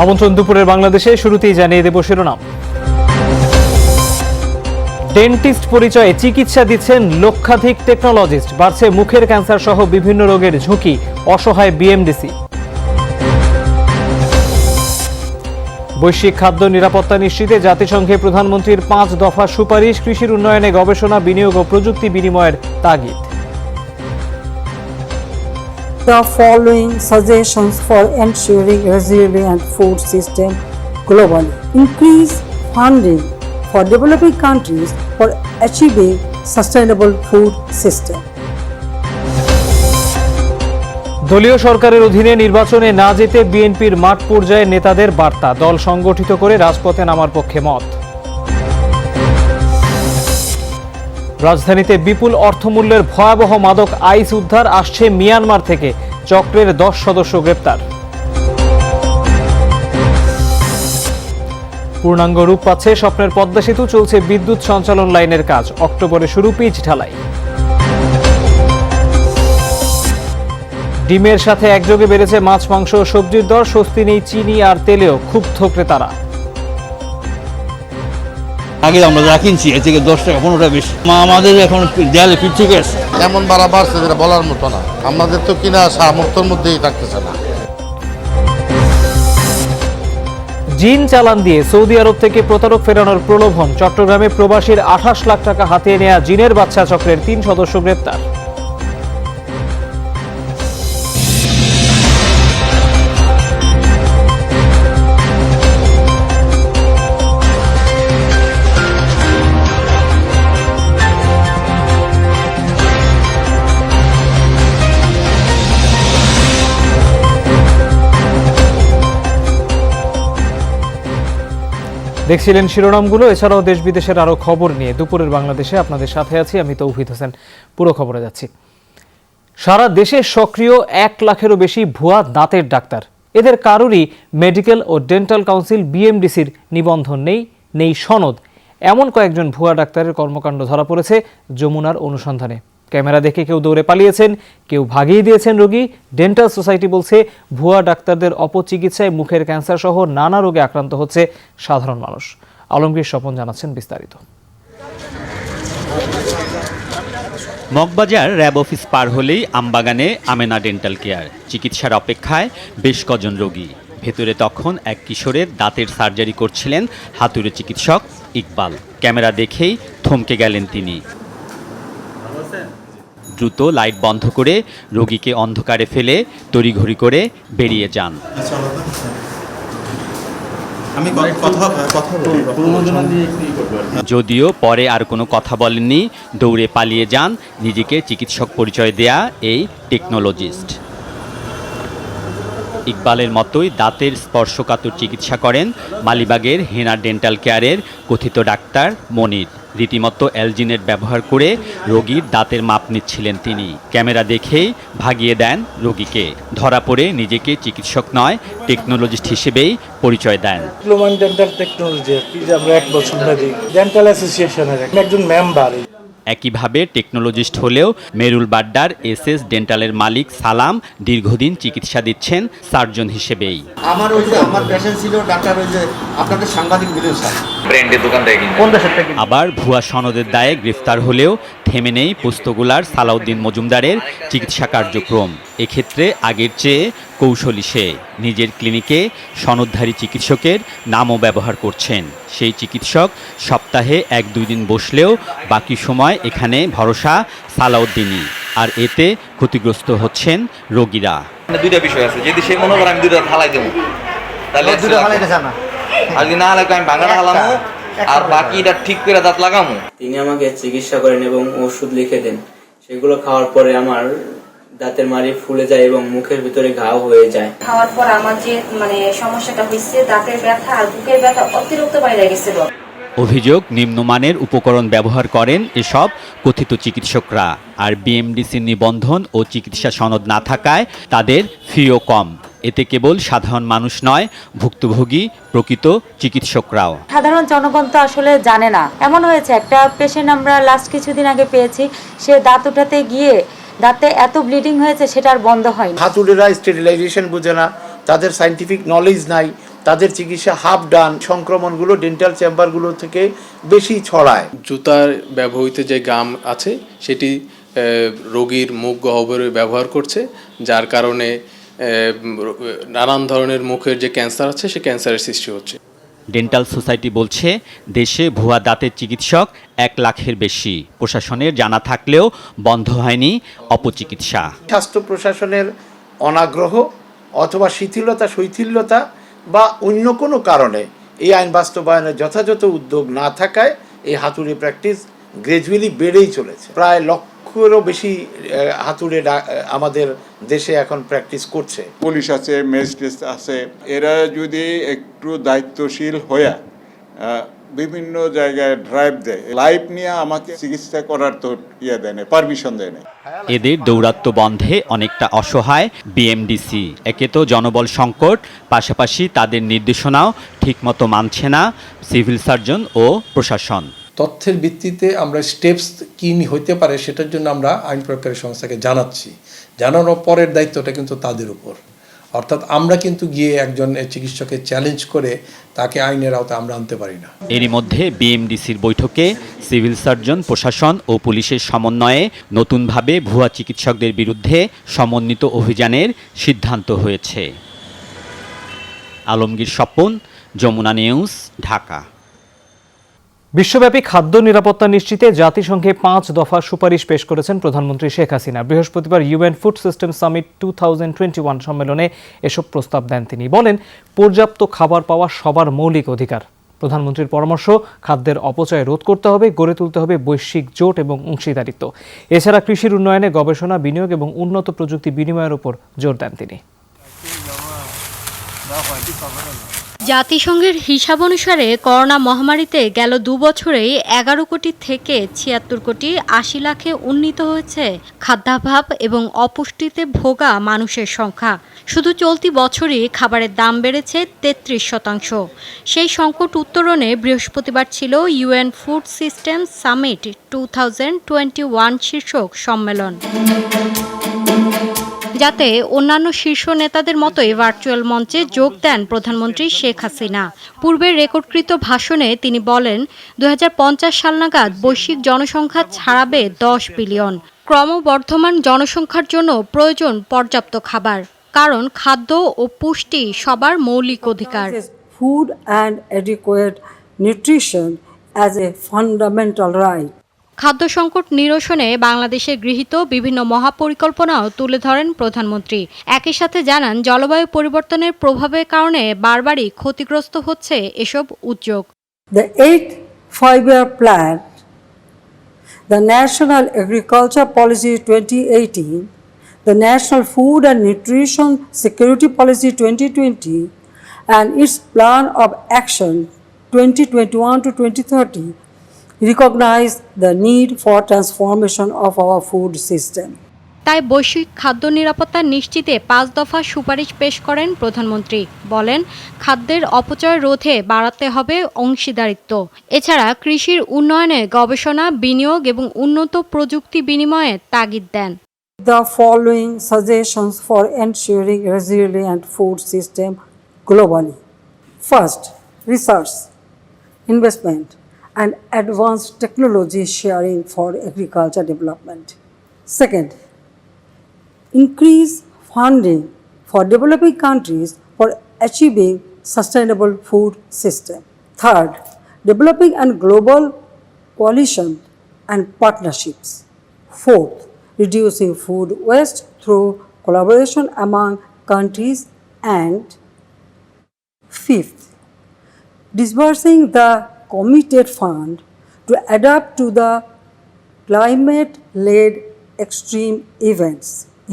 আমন্ত্রণ দুপুরের বাংলাদেশে। শুরুতেই জানিয়ে দেব শিরোনাম। ডেন্টিস্ট পরিচয়ে চিকিৎসা দিচ্ছেন লক্ষাধিক টেকনোলজিস্ট। বাড়ছে মুখের ক্যান্সার সহ বিভিন্ন রোগের ঝুঁকি, অসহায় বিএমডিসি। বৈশ্বিক খাদ্য নিরাপত্তা নিশ্চিতে জাতিসংঘে প্রধানমন্ত্রীর 5 দফা সুপারিশ। কৃষির উন্নয়নে গবেষণা, বিনিয়োগ ও প্রযুক্তি বিনিময়ের তাগিদ। The following suggestions for ensuring resilient food system globally. Increase funding for developing countries for achieving sustainable food system. দলীয় সরকারের অধীনে নির্বাচনে না যেতে বিএনপির মাঠ পর্যায়ে নেতাদের বার্তা। দল সংগঠিত করে রাজপথে নামার পক্ষে মত। রাজধানীতে বিপুল অর্থমূল্যের ভয়াবহ মাদক আইস উদ্ধার। আসছে মিয়ানমার থেকে। চক্রের 10 সদস্য গ্রেপ্তার। পূর্ণাঙ্গ রূপ পাচ্ছে স্বপ্নের পদ্মা সেতু। চলছে বিদ্যুৎ সঞ্চালন লাইনের কাজ। অক্টোবরে শুরু পিচ ঢালাই। ডিমের সাথে একযোগে বেড়েছে মাছ, মাংস ও সবজির দর। স্বস্তি নেই চিনি আর তেলেও। ক্ষুব্ধ ক্রেতারা। আগে আমরা যা কিনছি এর থেকে 10 টাকা 15 টাকা বেশি। আমাদের এখন দেয়ালে পিঠ থেকে আছে। এমন বাড়া বাড়ছে যেটা বলার মতো না। আমাদের তো কিনা সামর্থ্যের মধ্যেই থাকতেছে না। জিন চালান দিয়ে সৌদি আরব থেকে প্রতারক ফেরানোর প্রলোভন। চট্টগ্রামে প্রবাসীর 28 লাখ টাকা হাতিয়ে নেয়া জিনের বাচ্চা চক্রের 3 সদস্য গ্রেপ্তার। দেখছিলেন শিরোনামগুলো। এছাড়াও দেশ বিদেশের আরো খবর নিয়ে দুপুরের বাংলাদেশে আপনাদের সাথে আছি আমি তৌহিদ হোসেন। পুরো খবরে যাচ্ছি। সারা দেশে সক্রিয় 1 লাখেরও বেশি ভুয়া দাঁতের ডাক্তার। এদের কারোরই মেডিকেল ও ডেন্টাল কাউন্সিল বিএমডিসির নিবন্ধন নেই সনদ। এমন কয়েকজন ভুয়া ডাক্তারের কর্মকাণ্ড ধরা পড়েছে যমুনার অনুসন্ধানে। ক্যামেরা দেখে কেউ দৌড়ে পালিয়েছেন, কেউ ভাগিয়ে দিয়েছেন রোগী। ডেন্টাল সোসাইটি বলছে ভুয়া ডাক্তারদের অপচিকিৎসায় মুখের ক্যান্সার সহ নানা রোগে আক্রান্ত হচ্ছে সাধারণ মানুষ। আলমগীর স্বপন জানাচ্ছেন বিস্তারিত। মগবাজার র্যাব অফিস পার হলেই আমবাগানে আমেনা ডেন্টাল কেয়ার। চিকিৎসার অপেক্ষায় বেশ কজন রোগী। ভেতরে তখন এক কিশোরের দাঁতের সার্জারি করছিলেন হাতুড়ে চিকিৎসক ইকবাল। ক্যামেরা দেখেই থমকে গেলেন তিনি। দ্রুত লাইট বন্ধ করে রোগীকে অন্ধকারে ফেলে তড়িঘড়ি করে বেরিয়ে যান। যদিও পরে আর কোনো কথা বলেননি, দৌড়ে পালিয়ে যান নিজেকে চিকিৎসক পরিচয় দেয়া এই টেকনোলজিস্ট। ইকবালের মতোই দাঁতের স্পর্শকাতর চিকিৎসা করেন মালিবাগের হেনা ডেন্টাল কেয়ারের কথিত ডাক্তার মনির। রীতিমতো অ্যালজিনেট ব্যবহার করে রোগীর দাঁতের মাপ নিচ্ছিলেন তিনি। ক্যামেরা দেখেই ভাগিয়ে দেন রোগীকে। ধরা পড়ে নিজেকে চিকিৎসক নয় টেকনোলজিস্ট হিসেবেই পরিচয় দেন। ডেন্টাল টেকনোলজি আমরা 1 বছর ধরে ডেন্টাল অ্যাসোসিয়েশনের একজন মেম্বার। একইভাবে টেকনোলজিস্ট হলেও মেরুল বাড্ডার এসএস ডেন্টালের মালিক সালাম দীর্ঘদিন চিকিৎসা দিচ্ছেন সার্জন হিসেবেই। আমার পেশেন্ট ছিল ডাক্তার আপনাদের সাংবাদিক বিলু স্যার ব্র্যান্ডের দোকান থেকে আবার ভুয়া সনদের দায়ে গ্রেফতার হলেও থেমে নেই পোস্তগোলার সালাউদ্দিন মজুমদারের চিকিৎসা কার্যক্রম। এক্ষেত্রে আগের চেয়ে কৌশলী সে। নিজের ক্লিনিকে সনদধারী চিকিৎসকের নামও ব্যবহার করছেন। সেই চিকিৎসক সপ্তাহে 1-2 দিন বসলেও বাকি সময় এখানে ভরসা সালাউদ্দিনই। আর এতে ক্ষতিগ্রস্ত হচ্ছেন রোগীরা। দুইটা বিষয় আছে, যদি সে মনে করে আমি দুইটা ফালাই দেবো তাহলে দুইটা ফালাইতে চান না, আর যদি না লাগে আমি ভাঙাটা ফালামো আর বাকিটা ঠিক করে দাঁত লাগামো। তিনি আমাকে চিকিৎসা করেন এবং ওষুধ লিখে দেন। সেগুলো খাওয়ার পরে আমার দাঁতের মাড়ি ফুলে যায় এবং মুখের ভিতরে ঘাও হয়ে যায়। খাওয়ার পর আমার যে সমস্যাটা হয়েছে, দাঁতের ব্যথা আর বুকের ব্যথা অতিরিক্ত বাইরে গেছিল। অভিযোগ নিম্নমানের উপকরণ ব্যবহার করেন এসব কথিত চিকিৎসকরা। আর বিএমডিসির নিবন্ধন ও চিকিৎসা সনদ না থাকায় তাদের ফিও কম। এতে কেবল সাধারণ মানুষ নয়, ভুক্তভোগী প্রকৃত চিকিৎসকরাও। সাধারণ জনগণ তো আসলে জানে না। এমন হয়েছে, একটা পেশেন্ট আমরা লাস্ট কিছুদিন আগে পেয়েছি, সে দাঁত উঠাতে গিয়ে দাঁতে এত ব্লিডিং হয়েছে সেটা আর বন্ধ হয়নি। হাতুড়েরা স্টেরিলাইজেশন বুঝে না, তাদের সায়েন্টিফিক নলেজ নাই, তাদের চিকিৎসা হাফ ডান, সংক্রমণগুলো ডেন্টাল চেম্বারগুলো থেকে বেশি ছড়ায়। জুতার ব্যবহৃত যে গাম আছে সেটি রোগীর মুখ গহ্বরে ব্যবহার করছে, যার কারণে নানান ধরনের মুখের যে ক্যান্সার আছে সে ক্যান্সারের সৃষ্টি হচ্ছে। ডেন্টাল সোসাইটি বলছে দেশে ভুয়া দাঁতের চিকিৎসক 1 লাখের বেশি। প্রশাসনের জানা থাকলেও বন্ধ হয়নি অপচিকিৎসা। স্বাস্থ্য প্রশাসনের অনাগ্রহ অথবা শৈথিল্যতা বা অন্য কোনো কারণে এই আইন বাস্তবায়নের যথাযথ উদ্যোগ না থাকায় এই হাতুড়ি প্র্যাকটিস গ্র্যাজুয়ালি বেড়েই চলেছে। প্রায় লক্ষেরও বেশি হাতুড়ে আমাদের দেশে এখন প্র্যাকটিস করছে। পুলিশ আছে, ম্যাজিস্ট্রেট আছে, এরা যদি একটু দায়িত্বশীল হয়ে বিভিন্ন জায়গায় ড্রাইভ দেয়, লাইফ নিয়ে আমাকে চিকিৎসা করার তো দেয় না, পারমিশন দেয় না। এদের দৌরাত্ম্য বন্ধে অনেকটা অসহায় বিএমডিসি। একে তো জনবল সংকট, পাশাপাশি তাদের নির্দেশনাও ঠিকমতো মানছে না সিভিল সার্জন ও প্রশাসন। তথ্যের ভিত্তিতে আমরা স্টেপস কী হইতে পারে সেটার জন্য আমরা আইন প্রয়োগকারী সংস্থাকে জানাচ্ছি। জানানোর পরের দায়িত্বটা কিন্তু তাদের উপর, অর্থাৎ আমরা কিন্তু গিয়ে একজন চিকিৎসকের চ্যালেঞ্জ করে তাকে আইনের আওতায় আমরা আনতে পারি না। এরই মধ্যে বিএমডিসির বৈঠকে সিভিল সার্জন, প্রশাসন ও পুলিশের সমন্বয়ে নতুনভাবে ভুয়া চিকিৎসকদের বিরুদ্ধে সমন্বিত অভিযানের সিদ্ধান্ত হয়েছে। আলমগীর স্বপন, যমুনা নিউজ, ঢাকা। বিশ্বব্যাপী খাদ্য নিরাপত্তা নিশ্চিতে জাতিসংঘে 5 দফা সুপারিশ পেশ করেছেন প্রধানমন্ত্রী শেখ হাসিনা। বৃহস্পতিবার ইউএন ফুড সিস্টেম সামিট 2021 সম্মেলনে এসব প্রস্তাব দেন তিনি। বলেন, পর্যাপ্ত খাবার পাওয়া সবার মৌলিক অধিকার। প্রধানমন্ত্রীর পরামর্শ, খাদ্যের অপচয় রোধ করতে হবে, গড়ে তুলতে হবে বৈশ্বিক জোট এবং অংশীদারিত্ব। এছাড়া কৃষির উন্নয়নে গবেষণা, বিনিয়োগ এবং উন্নত প্রযুক্তি বিনিময়ের উপর জোর দেন তিনি। জাতিসংঘের হিসাব অনুসারে করোনা মহামারীতে গেল 2 বছরেই 11 কোটি থেকে 76 কোটি 80 লাখে উন্নীত হয়েছে খাদ্যাভাব এবং অপুষ্টিতে ভোগা মানুষের সংখ্যা। শুধু চলতি বছরই খাবারের দাম বেড়েছে 33%। সেই সংকট উত্তরণে বৃহস্পতিবার ছিল ইউএন ফুড সিস্টেম সামিট 2021 শীর্ষক সম্মেলন, যাতে অন্যান্য শীর্ষ নেতাদের মতোই ভার্চুয়াল মঞ্চে যোগ দেন প্রধানমন্ত্রী শেখ হাসিনা। পূর্বে রেকর্ডকৃত ভাষণে তিনি বলেন, 2050 সাল নাগাদ বৈশ্বিক জনসংখ্যা ছাড়াবে 10 বিলিয়ন। ক্রমবর্ধমান জনসংখ্যার জন্য প্রয়োজন পর্যাপ্ত খাবার, কারণ খাদ্য ও পুষ্টি সবার মৌলিক অধিকার। Food and adequate nutrition as a fundamental right. খাদ্য সংকট নিরসনে বাংলাদেশে গৃহীত বিভিন্ন মহাপরিকল্পনাও তুলে ধরেন প্রধানমন্ত্রী। একই সাথে জানান, জলবায়ু পরিবর্তনের প্রভাবের কারণে বারবারই ক্ষতিগ্রস্ত হচ্ছে এসব উদ্যোগ। The 8th Five-Year Plan, the National Agriculture Policy 2018, the National Food and Nutrition Security Policy 2020, and its Plan of Action 2021 to 2030 recognize the need for transformation of our food system. তাই বৈশ্বিক খাদ্য নিরাপত্তা নিশ্চিতে 5 দফা সুপারিশ পেশ করেন প্রধানমন্ত্রী। বলেন, খাদ্যের অপচয় রোধে বাড়াতে হবে অংশীদারিত্ব। এছাড়া কৃষির উন্নয়নে গবেষণা, বিনিয়োগ এবং উন্নত প্রযুক্তি বিনিময়ে তাগিদ দেন। The following suggestions for ensuring resilient food system globally. First, research, investment, and advanced technology sharing for agriculture development. Second, increase funding for developing countries for achieving sustainable food system. Third, developing and global coalition and partnerships. Fourth, reducing food waste through collaboration among countries. And fifth, disbursing the committed fund to adapt to the climate-led extreme events,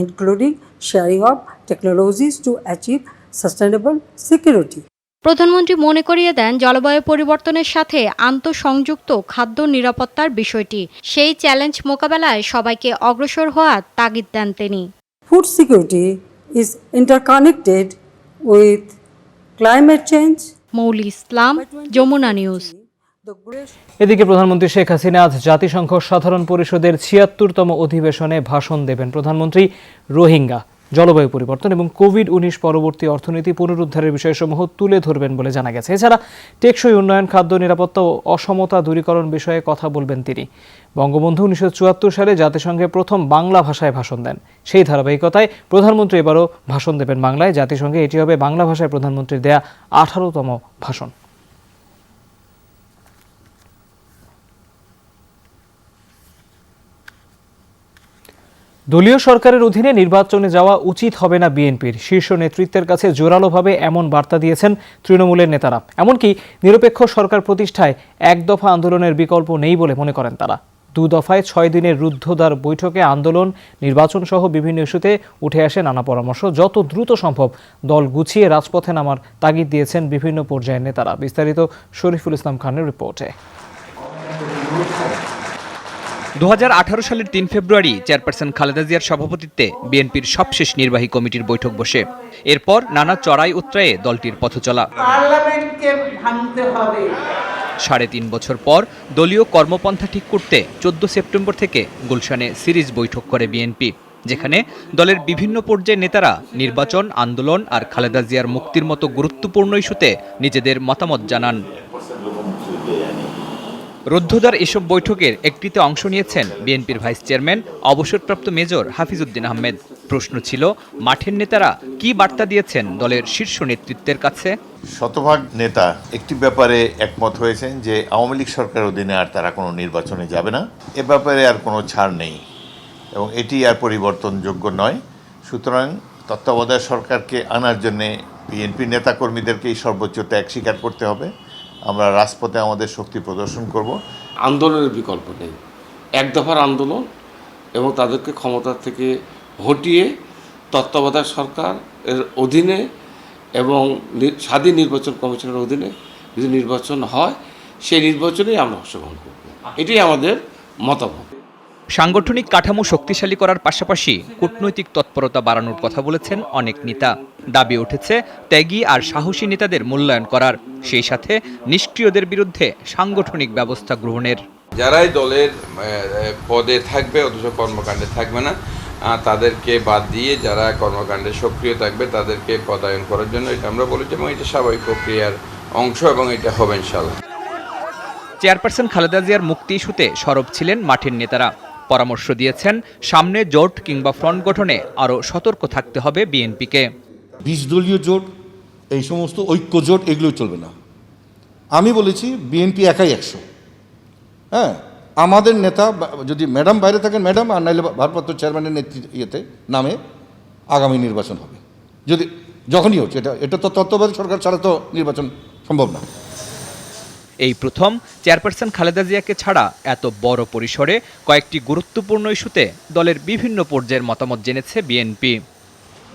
including sharing of technologies to achieve sustainable security. প্রধানমন্ত্রী মনে করিয়ে দেন, জলবায়ু পরিবর্তনের সাথে আন্তঃসংযুক্ত খাদ্য নিরাপত্তার বিষয়টি। সেই চ্যালেঞ্জ মোকাবেলায় সবাইকে অগ্রসর হওয়ার তাগিদ দেন তিনি। Food security is interconnected with climate change. Mouli Islam, Jamuna News. এদিকে প্রধানমন্ত্রী শেখ হাসিনা আজ জাতিসংঘ সাধারণ পরিষদের ৭৬তম অধিবেশনে ভাষণ দেবেন। প্রধানমন্ত্রী রোহিঙ্গা, জলবায়ু পরিবর্তন এবং কোভিড-19 পরবর্তী অর্থনীতি পুনরুদ্ধারের বিষয়সমূহ তুলে ধরবেন বলে জানা গেছে। এছাড়া টেকসই উন্নয়ন, খাদ্য নিরাপত্তা ও অসমতা দূরীকরণ বিষয়ে কথা বলবেন তিনি। বঙ্গবন্ধু 1974 সালে জাতিসংঘে প্রথম বাংলা ভাষায় ভাষণ দেন। সেই ধারাবাহিকতায় প্রধানমন্ত্রী এবারও ভাষণ দেবেন বাংলায়। জাতিসংঘে এটি হবে বাংলা ভাষায় প্রধানমন্ত্রীর দেয়া 18তম ভাষণ। দলীয় সরকারের অধীনে নির্বাচনে যাওয়া উচিত হবে না বিএনপির। শীর্ষ নেতৃত্বের কাছে জোরালোভাবে এমন বার্তা দিয়েছেন তৃণমূলের নেতারা। এমনকি নিরপেক্ষ সরকার প্রতিষ্ঠায় এক দফা আন্দোলনের বিকল্প নেই বলে মনে করেন তারা। 2 দফায় 6 দিনের রুদ্ধদ্বার বৈঠকে আন্দোলন, নির্বাচন সহ বিভিন্ন ইস্যুতে উঠে আসে নানা পরামর্শ। যত দ্রুত সম্ভব দল গুছিয়ে রাজপথে নামার তাগিদ দিয়েছেন বিভিন্ন পর্যায়ের নেতারা। বিস্তারিত শরীফুল ইসলাম খানের রিপোর্টে। 2018 সালের 3 ফেব্রুয়ারি চেয়ারপারসন খালেদা জিয়ার সভাপতিত্বে বিএনপির সবশেষ নির্বাহী কমিটির বৈঠক বসে। এরপর নানা চড়াই উতরায়ে দলটির পথচলা। 3.5 বছর পর দলীয় কর্মপন্থা ঠিক করতে 14 সেপ্টেম্বর থেকে গুলশানে সিরিজ বৈঠক করে বিএনপি, যেখানে দলের বিভিন্ন পর্যায়ের নেতারা নির্বাচন, আন্দোলন আর খালেদা জিয়ার মুক্তির মতো গুরুত্বপূর্ণ ইস্যুতে নিজেদের মতামত জানান। রুদ্ধদ্বার এসব বৈঠকের একটিতে অংশ নিয়েছেন বিএনপির ভাইস চেয়ারম্যান অবসরপ্রাপ্ত মেজর হাফিজউদ্দিন আহমেদ। প্রশ্ন ছিল, মাঠের নেতারা কি বার্তা দিয়েছেন দলের শীর্ষ নেতৃত্বের কাছে? শতভাগ নেতা একটি ব্যাপারে একমত হয়েছেন যে আওয়ামী লীগ সরকারের অধীনে আর তারা কোনো নির্বাচনে যাবে না। এ ব্যাপারে আর কোনো ছাড় নেই এবং এটি আর পরিবর্তনযোগ্য নয়। সুতরাং তত্ত্বাবধায়ক সরকারকে আনার জন্যে বিএনপি নেতাকর্মীদেরকেই সর্বোচ্চ ত্যাগ স্বীকার করতে হবে। আমরা রাজপথে আমাদের শক্তি প্রদর্শন করব। আন্দোলনের বিকল্প নেই, এক দফার আন্দোলন এবং তাদেরকে ক্ষমতা থেকে হটিয়ে তত্ত্বাবধায়ক সরকার এর অধীনে এবং স্বাধীন নির্বাচন কমিশনের অধীনে যদি নির্বাচন হয়, সেই নির্বাচনেই আমরা অংশগ্রহণ করব। এটাই আমাদের মতামত। সাংগঠনিক কাঠামো শক্তিশালী করার পাশাপাশি কূটনৈতিক তৎপরতা বাড়ানোর কথা বলেছেন অনেক নেতা। দাবি উঠেছে ত্যাগী আর সাহসী নেতাদের মূল্যায়ন করার, সেই সাথে নিষ্ক্রিয়দের বিরুদ্ধে সাংগঠনিক ব্যবস্থা গ্রহণের। যারাই দলের পদে থাকবে অথচ কর্মকাণ্ডে থাকবে না, তাদেরকে বাদ দিয়ে যারা কর্মকাণ্ডে সক্রিয় থাকবে তাদেরকে পদায়ন করার জন্য এটা আমরা বলেছি এবং এটা স্বাভাবিক প্রক্রিয়ার অংশ এবং এটা হবে ইনশাআল্লাহ। চেয়ারপারসন খালেদা জিয়ার মুক্তি ইস্যুতে সরব ছিলেন মাঠের নেতারা। পরামর্শ দিয়েছেন সামনে জোট কিংবা ফ্রন্ট গঠনে আরও সতর্ক থাকতে হবে বিএনপিকে। 20 দলীয় জোট, এই সমস্ত ঐক্য জোট এগুলো চলবে না। আমি বলেছি বিএনপি একাই 100। হ্যাঁ, আমাদের নেতা যদি ম্যাডাম বাইরে থাকেন ম্যাডাম, আর নাইলে ভারপ্রাপ্ত চেয়ারম্যানের নেতৃত্বে নামে আগামী নির্বাচন হবে, যদি যখনই হচ্ছে। এটা তো তত্ত্বাবধায়ক সরকার ছাড়া তো নির্বাচন সম্ভব না। এই প্রথম চেয়ারপারসন খালেদা জিয়াকে ছাড়া এত বড় পরিসরে কয়েকটি গুরুত্বপূর্ণ ইস্যুতে দলের বিভিন্ন পর্যায়ের মতামত জেনেছে বিএনপি।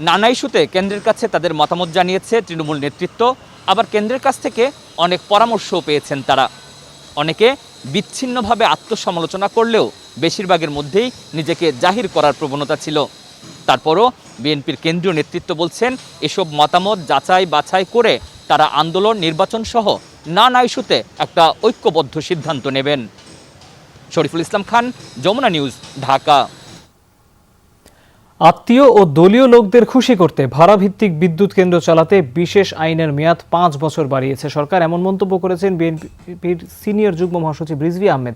নানা ইস্যুতে কেন্দ্রের কাছে তাদের মতামত জানিয়েছে তৃণমূল নেতৃত্ব, আবার কেন্দ্রের কাছ থেকে অনেক পরামর্শও পেয়েছেন তারা। অনেকে বিচ্ছিন্নভাবে আত্মসমালোচনা করলেও বেশিরভাগের মধ্যেই নিজেকে জাহির করার প্রবণতা ছিল। তারপরও বিএনপির কেন্দ্রীয় নেতৃত্ব বলছেন এসব মতামত যাচাই বাছাই করে তারা আন্দোলন, নির্বাচন সহ নানা ইস্যুতে একটা ঐক্যবদ্ধ সিদ্ধান্ত নেবেন। শরীফুল ইসলাম খান, যমুনা নিউজ, ঢাকা। আত্মীয় ও দলীয় লোকদের খুশি করতে ভাড়াভিত্তিক বিদ্যুৎ কেন্দ্র চালাতে বিশেষ আইনের মেয়াদ 5 বছর বাড়িয়েছে সরকার। এমন মন্তব্য করেছেন বিএনপির সিনিয়র যুগ্ম মহাসচিব রিজভী আহমেদ।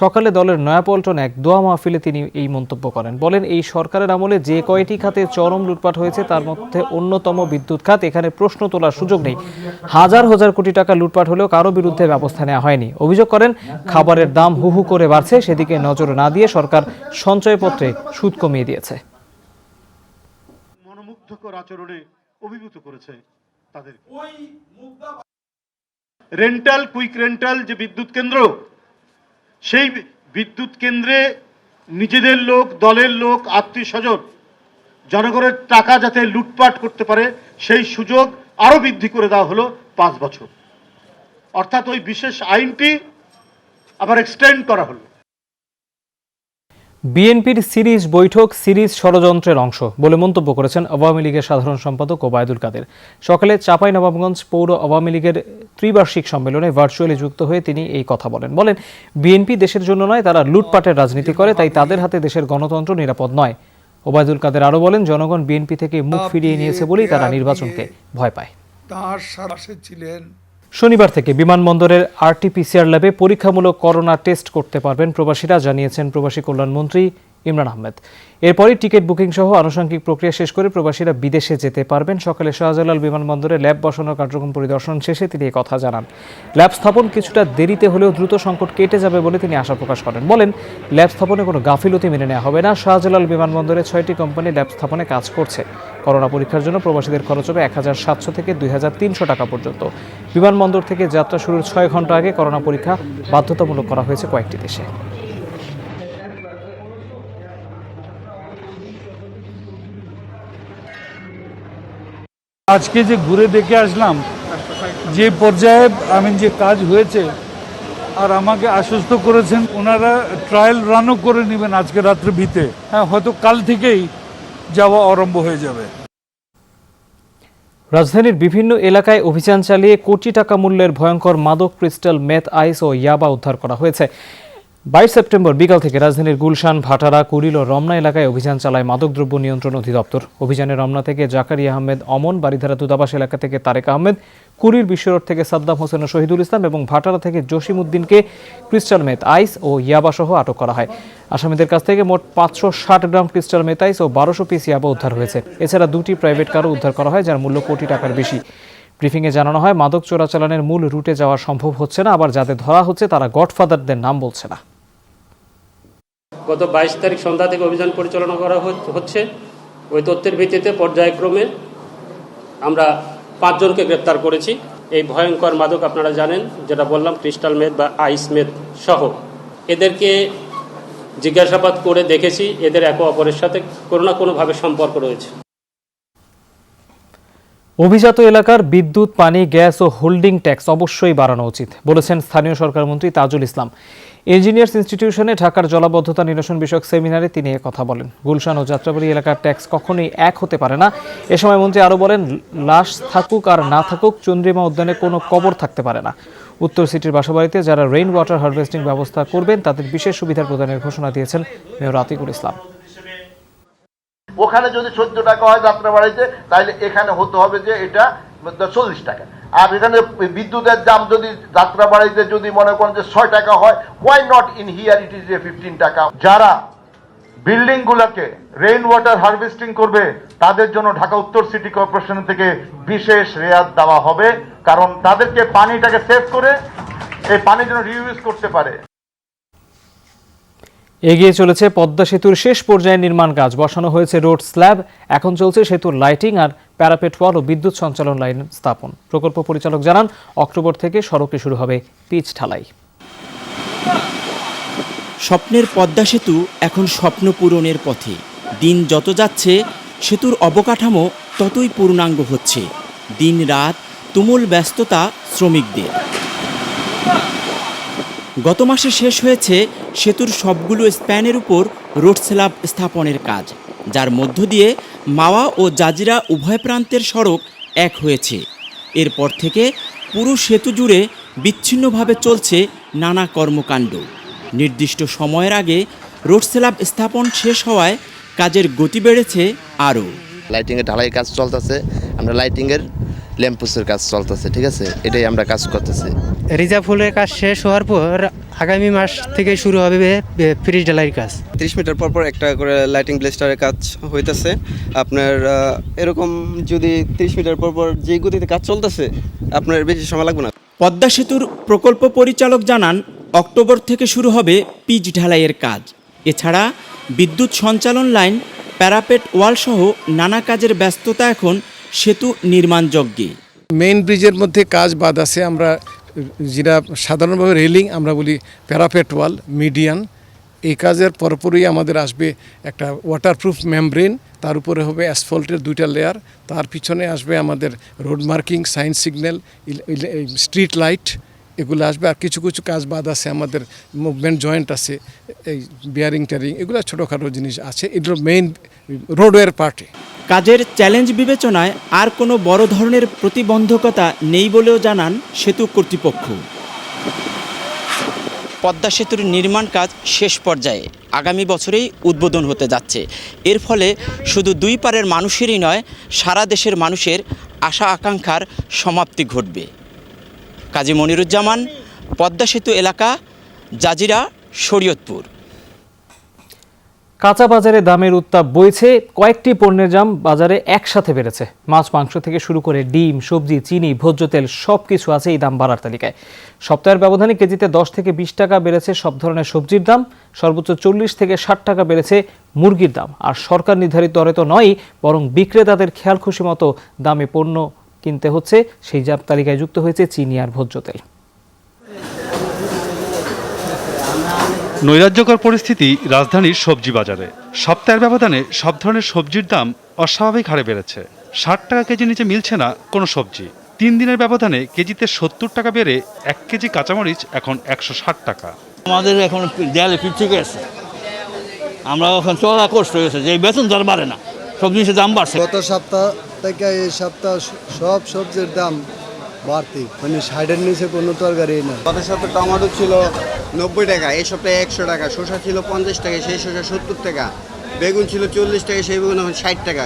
সকালে দলের নয়াপল্টন এক দোয়া মাহফিলে তিনি এই মন্তব্য করেন। বলেন, এই সরকারের আমলে যে কয়টি খাতে চরম লুটপাট হয়েছে তার মধ্যে অন্যতম বিদ্যুৎ খাত। এখানে প্রশ্ন তোলার সুযোগ নেই। হাজার হাজার কোটি টাকা লুটপাট হলেও কারো বিরুদ্ধে ব্যবস্থা নেওয়া হয়নি। অভিযোগ করেন, খাবারের দাম হু হু করে বাড়ছে, সেদিকে নজর না দিয়ে সরকার সঞ্চয়পত্রে সুদ কমিয়ে দিয়েছে। আচরণে অভিভূত করেছে তাদের। রেন্টাল, কুইক রেন্টাল যে বিদ্যুৎ কেন্দ্র, সেই বিদ্যুৎ কেন্দ্রে নিজেদের লোক, দলের লোক, আত্মীয় স্বজন জনগণের টাকা যাতে লুটপাট করতে পারে সেই সুযোগ আরো বৃদ্ধি করে দেওয়া হলো 5 বছর। অর্থাৎ ওই বিশেষ আইনটি আবার এক্সটেন্ড করা হলো। বিএনপির সিরিজ বৈঠক সিরিজ ষড়যন্ত্রের অংশ বলে মন্তব্য করেছেন আওয়ামী লীগের সাধারণ সম্পাদক ওবায়দুল কাদের। সকালে চাঁপাইনবাবগঞ্জ পৌর আওয়ামী লীগের ত্রিবার্ষিক সম্মেলনে ভার্চুয়ালি যুক্ত হয়ে তিনি এই কথা বলেন। বিএনপি দেশের জন্য নয়, তারা লুটপাটের রাজনীতি করে, তাই তাদের হাতে দেশের গণতন্ত্র নিরাপদ নয়। ওবায়দুল কাদের আরও বলেন, জনগণ বিএনপি থেকে মুখ ফিরিয়ে নিয়েছে বলেই তারা নির্বাচনকে ভয় পায়। তার সাথে ছিলেন। শনিবার থেকে বিমানবন্দরের RT-PCR ল্যাবে পরীক্ষামূলক করোনা টেস্ট করতে পারবেন প্রবাসীরা, জানিয়েছেন প্রবাসী কল্যাণ মন্ত্রী ইমরান আহমেদ। এরপরই টিকিট বুকিং সহ আনুষঙ্গিক প্রক্রিয়া শেষ করে প্রবাসীরা বিদেশে যেতে পারবেন। সকালে শাহজালাল বিমানবন্দরে ল্যাব বসানোর কার্যক্রম পরিদর্শন শেষে তিনি কথা জানান। ল্যাব স্থাপন কিছুটা দেরিতে হলেও দ্রুত সংকট কেটে যাবে বলে তিনি আশা প্রকাশ করেন। বলেন, ল্যাব স্থাপনে কোনো গাফিলতি মেনে নেওয়া হবে না। শাহজালাল বিমানবন্দরে 6টি কোম্পানি ল্যাব স্থাপনে কাজ করছে। করোনা পরীক্ষার জন্য প্রবাসীদের খরচ হবে 1700 থেকে 2300 টাকা পর্যন্ত। বিমানবন্দর থেকে যাত্রা শুরুর 6 ঘন্টা আগে করোনা পরীক্ষা বাধ্যতামূলক করা হয়েছে কয়েকটি দেশে। আজকে যে ঘুরে দেখে আসলাম যে পর্যায়ে যে কাজ হয়েছে, আর আমাকে আশ্বস্ত করেছেন ওনারা ট্রায়াল রানও করে নেবেন আজকে রাত্রে ভিতে। হ্যাঁ, হয়তো কাল থেকেই যাওয়া আরম্ভ হয়ে যাবে। রাজধানীর বিভিন্ন এলাকায় অভিযান চালিয়ে কোটি টাকা মূল্যের ভয়ঙ্কর মাদক ক্রিস্টাল, মেথ, আইস ও ইয়াবা উদ্ধার করা হয়েছে। 22 সেপ্টেম্বর বিকাল থেকে রাজধানীর গুলশান, ভাটারা, কুড়িল ও রমনা এলাকায় অভিযান চালায় মাদকদ্রব্য নিয়ন্ত্রণ অধিদপ্তর। অভিযানে রমনা থেকে জাকারিয়া আহমেদ অমন, বারিধারা দূতাবাস এলাকা থেকে তারেক আহমেদ, কুড়িল বিশ্বরোড থেকে সাদ্দাম হোসেন ও শহীদুল ইসলাম এবং ভাটারা থেকে জসিম উদ্দিনকে ক্রিস্টাল মেথ, আইস ও ইয়াবা সহ আটক করা হয়। আসামিদের কাছ থেকে মোট 560 গ্রাম ক্রিস্টাল মেথ, আইস ও 1200 পিস ইয়াবা উদ্ধার হয়েছে। এছাড়া 2টি প্রাইভেট কারও উদ্ধার করা হয়, যার মূল্য কোটি টাকার বেশি। ব্রিফিংয়ে জানানো হয়, মাদক চোরাচালানের মূল রুটে যাওয়া সম্ভব হচ্ছে না, আবার যাদের ধরা হচ্ছে তারা গডফাদারদের নাম বলছে না। গত 22 তারিখ সন্ধ্যা থেকে অভিযান পরিচালনা করা হচ্ছে। ওই তথ্যের ভিত্তিতে পর্যায়ক্রমে আমরা 5 জনকে গ্রেপ্তার করেছি। এই ভয়ঙ্কর মাদক আপনারা জানেন, যেটা বললাম ক্রিস্টাল মেথ বা আইস মেথ সহ। এদেরকে জিজ্ঞাসাবাদ করে দেখেছি, এদের একে অপরের সাথে কোনো না কোনোভাবে সম্পর্ক রয়েছে। অভিজাত এলাকার বিদ্যুৎ, পানি, গ্যাস ও হোল্ডিং ট্যাক্স অবশ্যই বাড়ানো উচিত বলেছেন স্থানীয় সরকার মন্ত্রী তাজুল ইসলাম। ইঞ্জিনিয়ার্স ইনস্টিটিউশনে ঢাকার জলাবদ্ধতা নিরসন বিষয়ক সেমিনারে তিনি কথা বলেন। গুলশান ও যাত্রাবাড়ী এলাকার ট্যাক্স কখনোই এক হতে পারে না। এ সময় মন্ত্রী আরও বলেন, লাশ থাকুক আর না থাকুক, চন্দ্রিমা উদ্যানে কোনো কবর থাকতে পারে না। উত্তর সিটির বাসাবাড়িতে যারা রেইন ওয়াটার হারভেস্টিং ব্যবস্থা করবেন তাদের বিশেষ সুবিধা প্রদানের ঘোষণা দিয়েছেন মেয়র আতিকুল ইসলাম। ওখানে যদি 14 টাকা হয় যাত্রাবাড়িতে, তাহলে এখানে হতে হবে যে এটা 40 টাকা। আর এখানে বিদ্যুতের দাম যদি যাত্রাবাড়িতে যদি মনে করেন যে 6 টাকা হয়, why not in here it is 15 টাকা। যারা বিল্ডিং গুলোকে রেইন ওয়াটার হারভেস্টিং করবে তাদের জন্য ঢাকা উত্তর সিটি কর্পোরেশন থেকে বিশেষ রেয়াত দেওয়া হবে, কারণ তাদেরকে পানিটাকে সেভ করে এই পানি যেন রিইউজ করতে পারে। এগিয়ে চলেছে পদ্মা সেতুর শেষ পর্যায়ে নির্মাণ কাজ। বসানো হয়েছে রোড স্ল্যাব, এখন চলছে সেতুর লাইটিং আর প্যারাপেট ওয়াল ও বিদ্যুৎ সঞ্চালন লাইন স্থাপন। প্রকল্প পরিচালক জানান, অক্টোবর থেকে সড়কে শুরু হবে পিচ ঢালাই। স্বপ্নের পদ্মা সেতু এখন স্বপ্ন পূরণের পথে। দিন যত যাচ্ছে সেতুর অবকাঠামো ততই পূর্ণাঙ্গ হচ্ছে। দিন রাত তুমুল ব্যস্ততা শ্রমিকদের। গত মাসে শেষ হয়েছে সেতুর সবগুলো স্প্যানের উপর রোড স্ল্যাব স্থাপনের কাজ, যার মধ্য দিয়ে মাওয়া ও জাজিরা উভয় প্রান্তের সড়ক এক হয়েছে। এরপর থেকে পুরো সেতু জুড়ে বিচ্ছিন্নভাবে চলছে নানা কর্মকাণ্ড। নির্দিষ্ট সময়ের আগে রোড স্ল্যাব স্থাপন শেষ হওয়ায় কাজের গতি বেড়েছে আরও। লাইটিংয়ের ঢালাই কাজ চলতেছে, আমরা লাইটিংয়ের ল্যাম্পপোস্টের কাজ চলতেছে, ঠিক আছে, এটাই আমরা কাজ করতেছি। রিজার্ভ ফুলের কাজ শেষ হওয়ার পর আগামী মাস থেকে শুরু হবে ফ্রিজ ঢালাইয়ের কাজ। 30 মিটার পর পর একটা করে লাইটিং ব্লেস্টারের কাজ হইতেছে। আপনার এরকম যদি 30 মিটার পর পর যে গতিতে কাজ চলতেছে, আপনার বেশি সময় লাগবে না। পদ্মা সেতুর প্রকল্প পরিচালক জানান, অক্টোবর থেকে শুরু হবে পিচ ঢালাইয়ের কাজ। এছাড়া বিদ্যুৎ সঞ্চালন লাইন, প্যারাপেট ওয়াল সহ নানা কাজের ব্যস্ততা এখন সেতু নির্মাণযজ্ঞে। মেইন ব্রিজের মধ্যে কাজ বাদ আছে, আমরা যেটা সাধারণভাবে রেলিং আমরা বলি প্যারাপেট ওয়াল, মিডিয়ান, এই কাজের পরপরই আমাদের আসবে একটা ওয়াটারপ্রুফ মেমব্রেন, তার উপরে হবে অ্যাসফল্টের 2টা লেয়ার, তার পিছনে আসবে আমাদের road marking, sign signal, street light, এগুলো আসবে। আর কিছু কিছু কাজ বাদ আছে, আমাদের মুভমেন্ট জয়েন্ট আছে, এই বিয়ারিং টেয়ারিং, এগুলো ছোটোখাটো জিনিস আছে। এগুলো মেইন রোডওয়ের পার্টে। কাজের চ্যালেঞ্জ বিবেচনায় আর কোনো বড় ধরনের প্রতিবন্ধকতা নেই বলেও জানান সেতু কর্তৃপক্ষ। পদ্মা সেতুর নির্মাণ কাজ শেষ পর্যায়ে। আগামী বছরেই উদ্বোধন হতে যাচ্ছে। এর ফলে শুধু দুই পারের মানুষেরই নয়, সারা দেশের মানুষের আশা আকাঙ্ক্ষার সমাপ্তি ঘটবে। কাজী মনিরুজ্জামান, পদ্মা সেতু এলাকা, জাজিরা, শরীয়তপুর। কাঁচা বাজারে দামের উত্তাপ বইছে। কয়েকটি পণ্যের দাম বাজারে একসাথে বেড়েছে। মাছ, মাংস থেকে শুরু করে ডিম, সবজি, চিনি, ভোজ্য তেল সবকিছু আছে এই দাম বাড়ার তালিকায়। সপ্তাহের ব্যবধানে কেজিতে 10 থেকে 20 টাকা বেড়েছে সব ধরনের সবজির দাম। সর্বোচ্চ 40 থেকে 60 টাকা বেড়েছে মুরগির দাম। আর সরকার নির্ধারিত দরে তো নয়, বরং বিক্রেতাদের খেয়াল খুশি মতো দামে পণ্য কিনতে হচ্ছে। সেই দাম তালিকায় যুক্ত হয়েছে চিনি আর ভোজ্য তেল। নৈরাজ্যকর পরিস্থিতি রাজধানীর সবজি বাজারে। সপ্তাহের ব্যবধানে সব ধরনের সবজির দাম অস্বাভাবিক হারে বেড়েছে। 60 টাকা কেজি নিচে মিলছে না কোনো সবজি। 3 দিনের ব্যবধানে কেজিতে 70 টাকা বেড়ে 1 কেজি কাঁচামরিচ এখন 160 টাকা। আমাদের এখন দেয়ালে পিঠ থেকে আছে, আমরা এখন চলা কষ্ট হয়েছে যে বেতন দর বাড়ে না, সব জিনিসের দাম বাড়ছে। গত সপ্তাহ থেকে এই সপ্তাহ সব সবজির দাম বাড়তি, মানে 60-এর নিচে কোনো তরকারি না। গত সপ্তাহে টমেটো ছিল 90 টাকা, এই সপ্তাহে 100 টাকা। শসা ছিল 50 টাকা, সেই শসা 70 টাকা। বেগুন ছিল 40 টাকা, সেই বেগুন এখন 60 টাকা।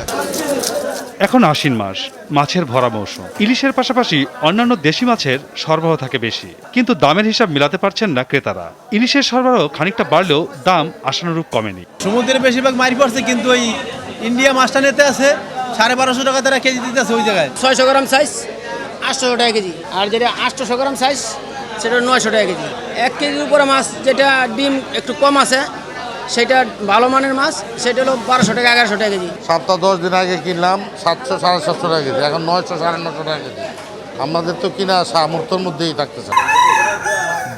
এখন আশ্বিন মাস, মাছের ভরা মৌসুম। ইলিশের পাশাপাশি অন্যান্য দেশি মাছের সরবরাহ থাকে বেশি, কিন্তু দামের হিসাব মিলাতে পারছেন না ক্রেতারা। ইলিশের সরবরাহ খানিকটা বাড়লেও দাম আশানুরূপ কমেনি। সমুদ্রের বেশিরভাগ মারি পড়ছে, কিন্তু ওই ইন্ডিয়া মাছটা নিতে আছে 1250 টাকা তারা কেজি দিতেছে ওই জায়গায়। 600 গ্রাম সাইজ 800 টাকা কেজি, আর যেটা 800 গ্রাম সাইজ সেটা 900 টাকা কেজি। 1 কেজির উপরে মাছ যেটা ডিম একটু কম আছে, সেটা ভালো মানের মাছ, সেটা হলো 1200 টাকা 1100 টাকা কেজি। সপ্তাহ 10 দিন আগে কিনলাম 700 750 টাকা কেজি, এখন 900 950 টাকা কেজি। আমাদের তো কিনা সামর্থ্যের মধ্যেই থাকতেছে।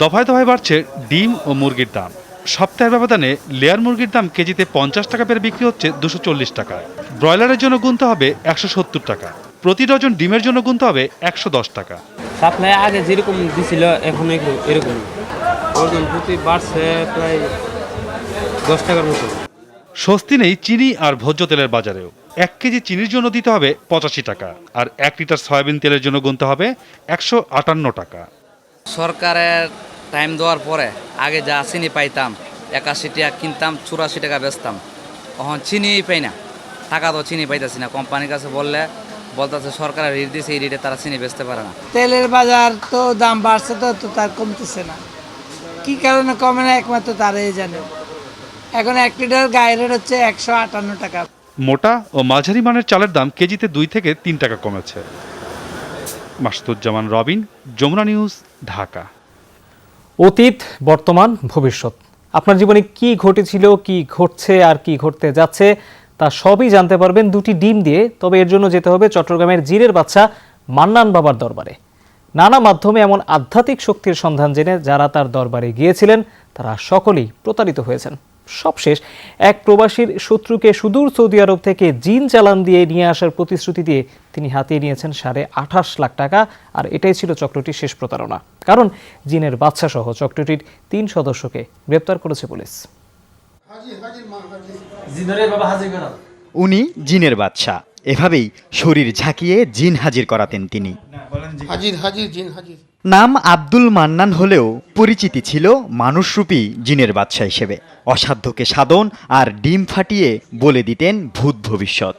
দফায় দফায় বাড়ছে ডিম ও মুরগির দাম। সপ্তাহের ব্যবধানে লেয়ার মুরগির দাম কেজিতে 50 টাকা বেড়ে বিক্রি হচ্ছে 240 টাকায়। ব্রয়লারের জন্য গুনতে হবে 170 টাকা। প্রতি ডজন ডিমের জন্য গুনতে হবে 110 টাকা। সাপ্লাই আগে যেরকম দিছিল এখন এরকম ওজন প্রতি বাড়ছে প্রায় 10 টাকার মতো। স্বস্তি নেই চিনি আর ভোজ্য তেলের বাজারেও। 1 কেজি চিনির জন্য দিতে হবে 85 টাকা, আর 1 লিটার সয়াবিন তেলের জন্য গুনতে হবে 158 টাকা। সরকারের টাইম দেওয়ার পরে আগে যা চিনি পাইতাম 81 টাকা কিনতাম, 84 টাকা বেচতাম। এখন চিনি পাই না, টাকা তো চিনি পাইতেছি না। কোম্পানির কাছে বলতেছে সরকারের রেট দিয়েছে, এই রেটে তারা চিনি বেচতে পারে না। তেলের বাজার তো দাম বাড়ছে, তো তার কমতেছে না। কি কারণে কমে না একমাত্র তারাই জানে। এখন 1 লিটার গায়ের রেট হচ্ছে 158 টাকা। মোটা ও মাঝারি মানের চালের দাম কেজিতে 2 থেকে 3 টাকা কমেছে। মাসুদুজ্জামান রবিন, যমুনা নিউজ, ঢাকা। অতীত, বর্তমান, ভবিষ্যৎ। আপনার জীবনে কি ঘটেছিল, কি ঘটছে আর কি ঘটতে যাচ্ছে তা সবই জানতে পারবেন 2টি ডিম দিয়ে। তবে এর জন্য যেতে হবে চট্টগ্রামের জিনের বাদশা মান্নান বাবার দরবারে। নানা মাধ্যমে এমন আধ্যাত্মিক শক্তির সন্ধান জেনে যারা তার দরবারে গিয়েছিলেন তারা সকলেই প্রতারিত হয়েছেন। সবশেষ এক প্রবাসীর শত্রুকে সুদূর সৌদি আরব থেকে জিন চালান দিয়ে নিয়ে আসার প্রতিশ্রুতি দিয়ে তিনি হাতিয়ে নিয়েছেন 28.5 লাখ টাকা। আর এটাই ছিল চক্রটির শেষ প্রতারণা, কারণ জিনের বাদশা সহ চক্রটির 3 সদস্যকে গ্রেপ্তার করেছে পুলিশ। উনি জিনের বাদশা, এভাবেই শরীর ঝাঁকিয়ে জিন হাজির করাতেন তিনি। নাম আব্দুল মান্নান হলেও পরিচিতি ছিল মানুষরূপী জিনের বাদশা হিসেবে। অসাধ্যকে সাধন আর ডিম ফাটিয়ে বলে দিতেন ভূত ভবিষ্যৎ।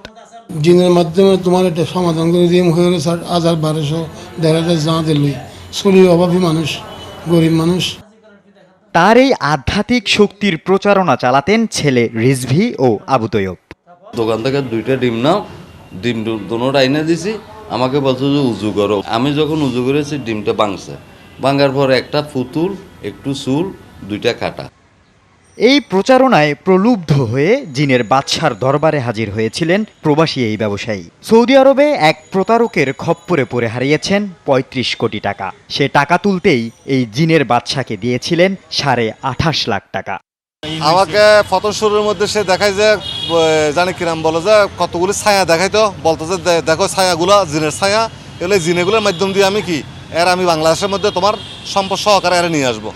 জিনের মাধ্যমে তোমার একটা সমাধান করে দিয়ে হয়ে গেছে 1200 1,500 জাঁ দিলই। শরীর অভাবী মানুষ, গরিব মানুষ। তার এই আধ্যাত্মিক শক্তির প্রচারণা চালাতেন ছেলে রিজভি ও আবু তৈয়ব। দোকান থেকে 2টা ডিম নাও, ডিম দুটোটা এনে দিছি, আমাকে বলছে যে উজু করো। আমি যখন উজু করেছি ডিমটা ভাঙছে, ভাঙার পর একটা পুতুল, একটু চুল, 2টা কাটা। এই প্রচারণায় প্রলুব্ধ হয়ে জিনের বাদশার দরবারে হাজির হয়েছিলেন প্রবাসী এই ব্যবসায়ী। সৌদি আরবে এক প্রতারকের খপ্পরে পড়ে হারিয়েছেন 35 কোটি টাকা। সে টাকা তুলতেই এই জিনের বাদশাকে দিয়েছিলেন 28.5 লাখ টাকা। আমাকে ফটোশুটের মধ্যে সে দেখায় যে জানি কিরাম বলে যে কতগুলি ছায়া দেখাইতো, বলতো যে দেখো ছায়াগুলো জিনের ছায়া, এগুলো জিনেগুলোর মাধ্যম দিয়ে আমি বাংলাদেশের মধ্যে তোমার সম্পদ সহকারে এরা নিয়ে আসবো।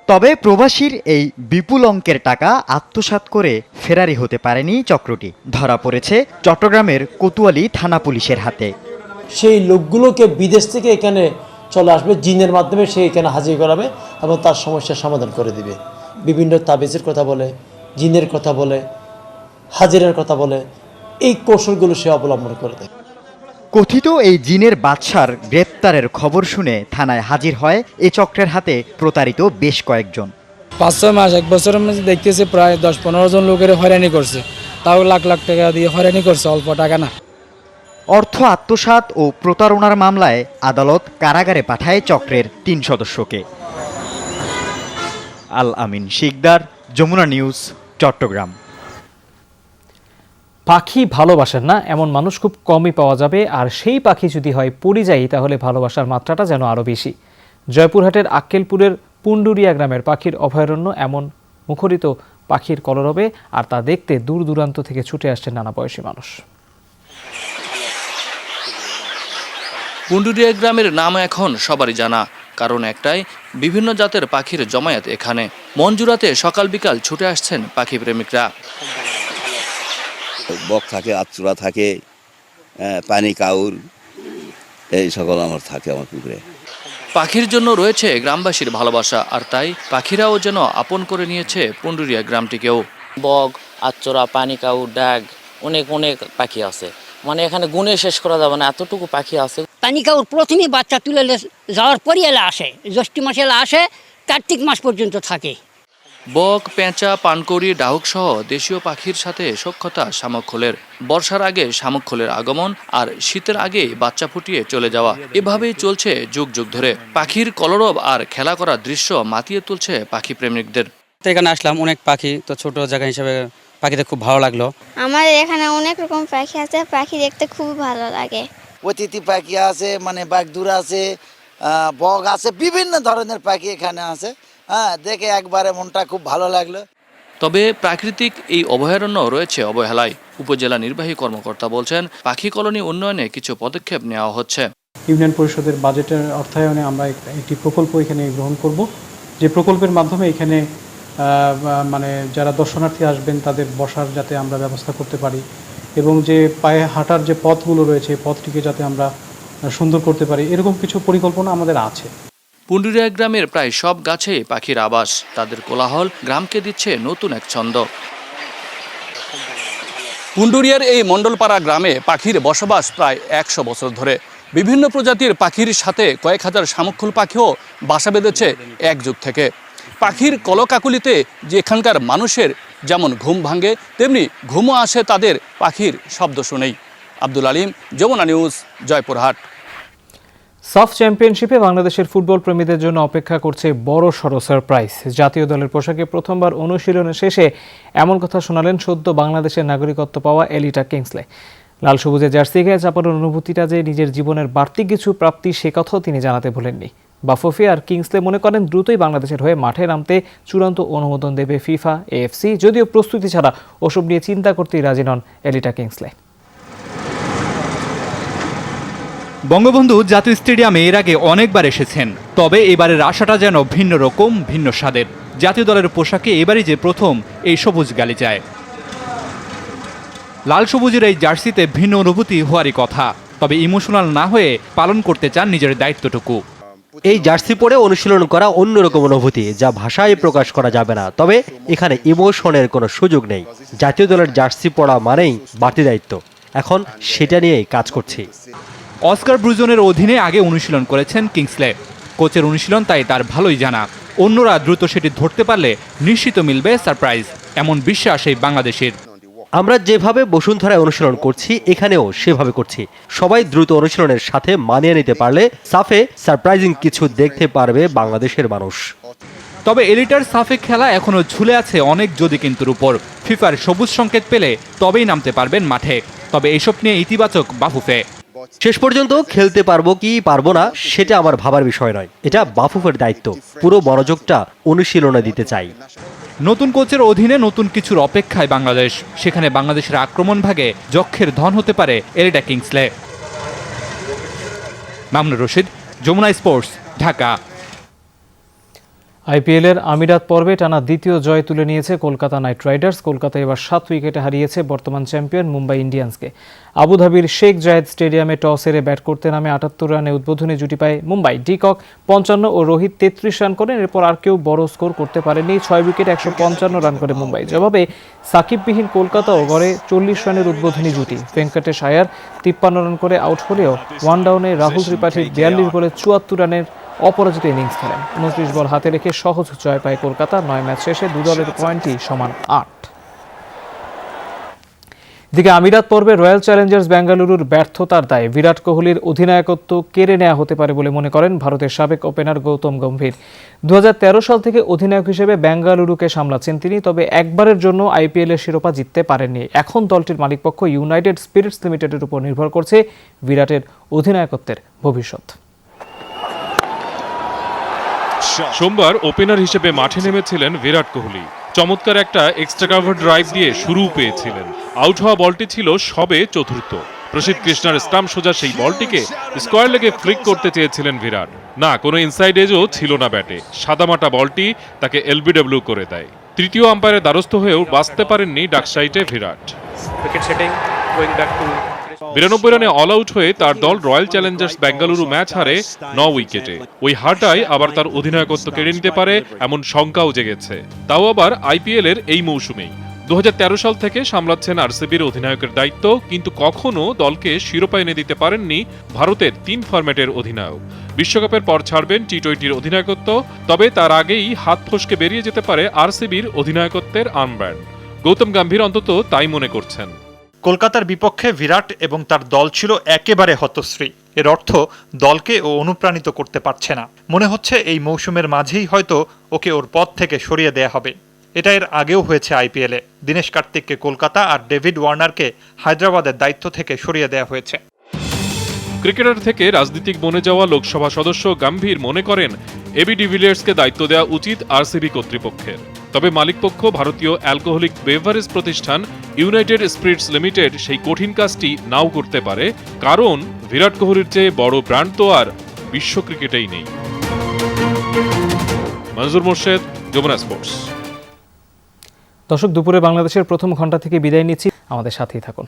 তবে প্রবাসীর এই বিপুল অঙ্কের টাকা আত্মসাৎ করে ফেরারি হতে পারেনি চক্রটি। ধরা পড়েছে চট্টগ্রামের কোতোয়ালি থানা পুলিশের হাতে। সেই লোকগুলোকে বিদেশ থেকে এখানে চলে আসবে, জিনের মাধ্যমে সে এখানে হাজির করাবে এবং তার সমস্যার সমাধান করে দিবে। বিভিন্ন তাবিজের কথা বলে, জিনের কথা বলে, হাজিরার কথা বলে, এই কৌশলগুলো সে অবলম্বন করে দেয়। কথিত এই জিনের বাদশার গ্রেপ্তারের খবর শুনে থানায় হাজির হয় এ চক্রের হাতে প্রতারিত বেশ কয়েকজন। 5-6 মাস 1 বছরের মধ্যে দেখতেছে প্রায় 10-15 জন লোকের হয়রানি করছে, তাও লাখ লাখ টাকা দিয়ে হয়রানি করছে, অল্প টাকা না। অর্থ আত্মসাৎ ও প্রতারণার মামলায় আদালত কারাগারে পাঠায় চক্রের 3 সদস্যকে। আল আমিন শিকদার, যমুনা নিউজ, চট্টগ্রাম। পাখি ভালোবাসেন না এমন মানুষ খুব কমই পাওয়া যাবে, আর সেই পাখি যদি হয় পরিযায়ী তাহলে ভালোবাসার মাত্রাটা যেন আরও বেশি। জয়পুরহাটের আক্কেলপুরের পুন্ডুরিয়া গ্রামের পাখির অভয়ারণ্য এমন মুখরিত পাখির কলরবে, আর তা দেখতে দূর দূরান্ত থেকে ছুটে আসছেন নানা বয়সী মানুষ। পুন্ডুরিয়া গ্রামের নাম এখন সবারই জানা, কারণ একটাই, বিভিন্ন জাতের পাখির জমায়েত এখানে। মন জুড়াতে সকাল বিকাল ছুটে আসছেন পাখি প্রেমিকরা। বক থাকে, আতচুরা থাকে, পানি কাউর, এই সকল আমার থাকে আমার পুকুরে। পাখির জন্য রয়েছে গ্রামবাসীর ভালোবাসা, আর তাই পাখিরাও যেন আপন করে নিয়েছে পুন্ডুরিয়া গ্রামটিকেও। বক, আতচুরা, পানি কাউর, ডাক, অনেক অনেক পাখি আছে, মানে এখানে গুণে শেষ করা যাবে না, এতটুকু পাখি আছে। পানি কাউর প্রথমে বাচ্চা তুলে যাওয়ার পরই এলা আসে, জ্যৈষ্ঠ মাসে এলা আসে, কার্তিক মাস পর্যন্ত থাকে। বক, পেঁচা, পানকৌড়ি, ডাহুক সহ দেশীয় পাখির সাথে সখ্যতা শামুকখোলের। বর্ষার আগে শামুকখোলের আগমন, আর শীতের আগে বাচ্চা ফুটিয়ে চলে যাওয়া, এভাবেই চলছে যুগ যুগ ধরে। পাখির কলরব আর খেলা করার দৃশ্য মাতিয়ে তুলছে পাখি প্রেমিকদের। এখানে আসলাম, অনেক পাখি, তো ছোট জায়গা হিসেবে পাখিতে খুব ভালো লাগলো। আমার এখানে অনেক রকম পাখি আছে, পাখি দেখতে খুব ভালো লাগে। অতিথি পাখি আছে, মানে বাগদুর আছে, বক আছে, বিভিন্ন ধরনের পাখি এখানে আছে। হ্যাঁ, দেখে একবারে মনটা খুব ভালো লাগলো। তবে প্রাকৃতিক এই অভয়ারণ্য রয়েছে অবহেলায়। উপজেলা নির্বাহী কর্মকর্তা বলছেন, পাখি কলোনি উন্নয়নে কিছু পদক্ষেপ নেওয়া হচ্ছে। ইউনিয়ন পরিষদের বাজেটের অর্থায়নে আমরা একটি প্রকল্প এখানে গ্রহণ করব, যে প্রকল্পের মাধ্যমে এখানে মানে যারা দর্শনার্থী আসবেন তাদের বসার যাতে আমরা ব্যবস্থা করতে পারি, এবং যে পায়ে হাঁটার যে পথগুলো রয়েছে এই পথটিকে যাতে আমরা সুন্দর করতে পারি, এরকম কিছু পরিকল্পনা আমাদের আছে। পুন্ডুরিয়া গ্রামের প্রায় সব গাছেই পাখির আবাস, তাদের কোলাহল গ্রামকে দিচ্ছে নতুন এক ছন্দ। পুন্ডুরিয়ার এই মণ্ডলপাড়া গ্রামে পাখির বসবাস প্রায় 100 বছর ধরে। বিভিন্ন প্রজাতির পাখির সাথে কয়েক হাজার শামুকখোল পাখিও বাসা বেঁধেছে এক যুগ থেকে। পাখির কলকাকুলিতে যে এখানকার মানুষের যেমন ঘুম ভাঙে, তেমনি ঘুমও আসে তাদের পাখির শব্দ শুনেই। আব্দুল আলিম, যমুনা নিউজ, জয়পুরহাট। সাফ চ্যাম্পিয়নশিপে বাংলাদেশের ফুটবল প্রেমীদের জন্য অপেক্ষা করছে বড় সড় সারপ্রাইজ। জাতীয় দলের পোশাকে প্রথমবার অনুশীলনের শেষে এমন কথা শোনালেন সদ্য বাংলাদেশের নাগরিকত্ব পাওয়া এলিটা কিংসলে। লাল সবুজে জার্সি গায়ে চাপানোর অনুভূতিটা যে নিজের জীবনের বাড়তি কিছু প্রাপ্তি, সে কথাও তিনি জানাতে ভোলেননি। বাফুফে আর কিংসলে মনে করেন দ্রুতই বাংলাদেশের হয়ে মাঠে নামতে চূড়ান্ত অনুমোদন দেবে ফিফা, এএফসি, যদিও প্রস্তুতি ছাড়া ওসব নিয়ে চিন্তা করতেই রাজি নন এলিটা কিংসলে। বঙ্গবন্ধু জাতীয় স্টেডিয়ামে এর আগে অনেকবার এসেছেন, তবে এবারের আশাটা যেন ভিন্ন রকম, ভিন্ন স্বাদের। জাতীয় দলের পোশাকে এবারই যে প্রথম এই সবুজ গালিচায়। লাল সবুজের এই জার্সিতে ভিন্ন অনুভূতি হওয়ারই কথা, তবে ইমোশনাল না হয়ে পালন করতে চান নিজের দায়িত্বটুকু। এই জার্সি পরে অনুশীলন করা অন্যরকম অনুভূতি, যা ভাষায় প্রকাশ করা যাবে না। তবে এখানে ইমোশনের কোনো সুযোগ নেই। জাতীয় দলের জার্সি পরা মানেই বাড়তি দায়িত্ব, এখন সেটা নিয়েই কাজ করছি। অস্কার ব্রুজনের অধীনে আগে অনুশীলন করেছেন কিংসলে। কোচের অনুশীলন তাই তার ভালোই জানা। অন্যরা দ্রুত সেটি ধরতে পারলে নিশ্চিত মিলবে সারপ্রাইজ, এমন বিশ্বাস এই বাংলাদেশের। আমরা যেভাবে বসুন্ধরায় অনুশীলন করছি এখানেও সেভাবে করছি। সবাই দ্রুত অনুশীলনের সাথে মানিয়ে নিতে পারলে সাফে সারপ্রাইজিং কিছু দেখতে পারবে বাংলাদেশের মানুষ। তবে এলিটার সাফে খেলা এখনও ঝুলে আছে অনেক যদি কিন্তুর উপর। ফিফার সবুজ সংকেত পেলে তবেই নামতে পারবেন মাঠে। তবে এইসব নিয়ে ইতিবাচক বাফুফে। শেষ পর্যন্ত খেলতে পারবো কি পারবো না সেটা আমার ভাবার বিষয় নয়, এটা বাফুফের দায়িত্ব। পুরো মনোযোগটা অনুশীলনে দিতে চাই। নতুন কোচের অধীনে নতুন কিছুর অপেক্ষায় বাংলাদেশ। সেখানে বাংলাদেশের আক্রমণ ভাগে যক্ষের ধন হতে পারে এলিটা কিংসলে। মামুনুর রশিদ, যমুনা স্পোর্টস, ঢাকা। আইপিএলের আমিরাত পর্বে টানা দ্বিতীয় জয় তুলে নিয়েছে কলকাতা নাইট রাইডার্স। কলকাতা এবার 7 উইকেটে হারিয়েছে বর্তমান চ্যাম্পিয়ন মুম্বাই ইন্ডিয়ান্সকে। আবুধাবির শেখ জায়েদ স্টেডিয়ামে টস হেরে ব্যাট করতে নামে 78 রানে উদ্বোধনী জুটি পায় মুম্বাই। ডিকক 55 ও রোহিত 33 রান করেন। এরপর আর কেউ বড় স্কোর করতে পারেনি। 6 উইকেটে 155 রান করে মুম্বাই। জবাবে সাকিববিহীন কলকাতাও গড়ে 40 রানের উদ্বোধনী জুটি। ভেঙ্কটেশ আয়ার 53 রান করে আউট হলেও ওয়ান ডাউনে রাহুল ত্রিপাঠীর 42 বলে 74 রানের অপরাজিত ইনিংস খেলেন। 29 বল হাতে রেখে সহজ জয় পায় কলকাতা। 9 ম্যাচ শেষে দু দলের পয়েন্টই সমান 8। দিকে আমিরাত পর্বে রয়্যাল চ্যালেঞ্জার্স বেঙ্গালুরুর ব্যর্থতার দায়ে বিরাট কোহলির অধিনায়কত্ব কেড়ে নেওয়া হতে পারে বলে মনে করেন ভারতের সাবেক ওপেনার গৌতম গম্ভীর। 2013 সাল থেকে অধিনায়ক হিসেবে বেঙ্গালুরুকে সামলাচ্ছেন তিনি, তবে একবারের জন্য আইপিএলের শিরোপা জিততে পারেননি। এখন দলটির মালিকপক্ষ ইউনাইটেড স্পিরিটস লিমিটেডের উপর নির্ভর করছে বিরাটের অধিনায়কত্বের ভবিষ্যৎ। সোমবার ওপেনার হিসেবে মাঠে নেমেছিলেন বিরাট কোহলি। চমৎকার একটা এক্সট্রা কাভার ড্রাইভ দিয়ে শুরু পেয়েছিলেন। আউট হওয়া বলটি ছিল সবে চতুর্থ। প্রসিদ্ধ কৃষ্ণার স্টাম্প সোজা সেই বলটিকে স্কোয়ার লেগে ফ্লিক করতে চেয়েছিলেন বিরাট। না, কোনো ইনসাইড এজও ছিল না ব্যাটে। সাদামাটা বলটি তাকে এলবিডব্লিউ করে দেয়। তৃতীয় আম্পায়ারের দ্বারস্থ হয়েও বাঁচতে পারেননি ডাকসাইটে বিরাট। 92 রানে অল আউট হয়ে তার দল রয়্যাল চ্যালেঞ্জার্স বেঙ্গালুরু ম্যাচ হারে 9 উইকেটে। ওই হারটাই আবার তার অধিনায়কত্ব কেড়ে নিতে পারে এমন শঙ্কাও জেগেছে, তাও আবার আইপিএলের এই মৌসুমেই। 2013 সাল থেকে সামলাচ্ছেন আরসিবির অধিনায়কের দায়িত্ব, কিন্তু কখনো দলকে শিরোপা এনে দিতে পারেননি ভারতের 3 ফরম্যাটের অধিনায়ক। বিশ্বকাপের পর ছাড়বেন টি-20 অধিনায়কত্ব, তবে তার আগেই হাত ফসকে বেরিয়ে যেতে পারে আরসিবির অধিনায়কত্বের আর্মব্যান্ড। গৌতম গম্ভীর অন্তত তাই মনে করছেন। কলকাতার বিপক্ষে বিরাট এবং তার দল ছিল একেবারে হতশ্রী। এর অর্থ দলকে ও অনুপ্রাণিত করতে পারছে না। মনে হচ্ছে এই মৌসুমের মাঝেই হয়তো ওকে ওর পদ থেকে সরিয়ে দেয়া হবে। এটা এর আগেও হয়েছে আইপিএলে। দীনেশ কার্তিককে কলকাতা আর ডেভিড ওয়ার্নারকে হায়দ্রাবাদের দায়িত্ব থেকে সরিয়ে দেয়া হয়েছে। ক্রিকেটার থেকে রাজনীতিক বনে যাওয়া লোকসভা সদস্য গম্ভীর মনে করেন এবি ডিভিলিয়ার্সকে দায়িত্ব দেওয়া উচিত আরসিবি কর্তৃপক্ষের। তবে মালিকপক্ষ ভারতীয় অ্যালকোহলিক বেভারেজ প্রতিষ্ঠান ইউনাইটেড স্পিরিটস লিমিটেড সেই কঠিন কাজটি নাও করতে পারে, কারণ বিরাট কোহলির চেয়ে বড় ব্র্যান্ড তো আর বিশ্ব ক্রিকেটেই নেই। মনজুর মোর্শেদ, যমুনা স্পোর্টস। দর্শক, দুপুরে বাংলাদেশের প্রথম ঘন্টা থেকে বিদায় নিচ্ছি। আমাদের সাথেই থাকুন।